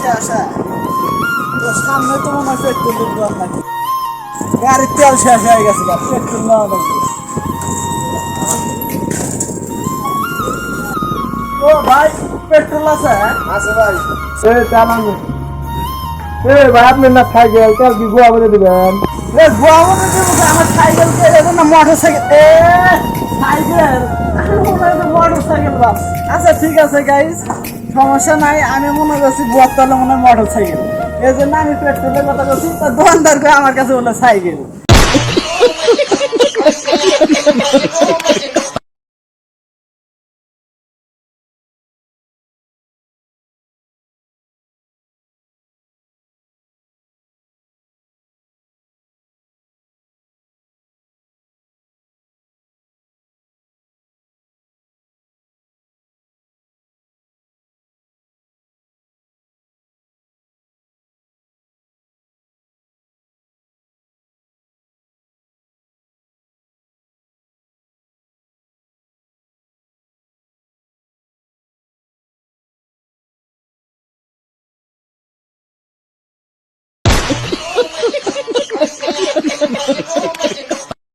শেষ তো সামনে তো মনে হয় পেট্রোলের দোকান নাকি গাড়ির তেল শেষ হয়ে গেছে পেট্রোল নেওয়া লাগবে ও ভাই পেট্রোল আছে আছে ভাই। চালান ভাই আপনি না সাইকেল তেল কি গোয়া বলে দিবেন? গোয়া মনে দেবো আমার সাইকেল কে দেবো না motor cycle cycle motor cycle bus আচ্ছা ঠিক আছে গাইস সমস্যা নাই আমি মনে করছি গোয়ার তলে মনে হয় মোটর সাইকেল এই জন্য আমি পেট্রোলের কথা বলছি তো দোকানদার করে আমার কাছে বলে সাইকেল